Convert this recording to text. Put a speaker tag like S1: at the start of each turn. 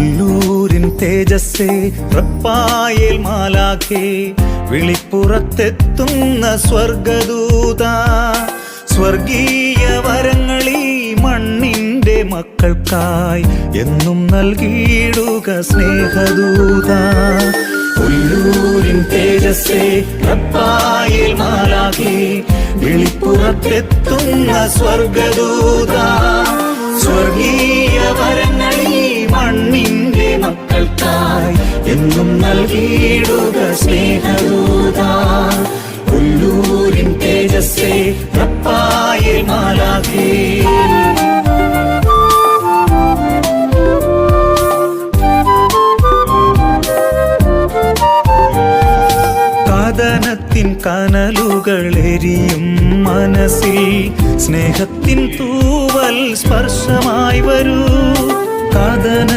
S1: ഉല്ലൂരിൻ തേജസ്സേ റപ്പായേൽ മാലാഖേ, വിളിപ്പുറത്തെത്തുന്ന സ്വർഗദൂത, സ്വർഗീയ വരങ്ങളീ മണ്ണിന്റെ മക്കൾക്കായി എന്നും നൽകിയിടുക സ്നേഹദൂത. ഉല്ലൂരിൻ തേജസ്സേ റപ്പായേൽ മാലാഖേ, വിളിപ്പുറത്തെത്തുന്ന സ്വർഗദൂത, സ്വർഗീയ വരങ്ങളീ മണ്ണിന്റെ മക്കൾക്കായി എന്നും നൽകിയിടുക സ്നേഹദൂത. ഉല്ലൂരിൻ തേജസ്സേ റപ്പായേൽ മാലാഖേ. കഥനത്തിൻ കനലുകൾ എരിയും മനസ്സിൽ സ്നേഹത്തിൻ തൂവൽ സ്പർശമായി വരൂ. കഥന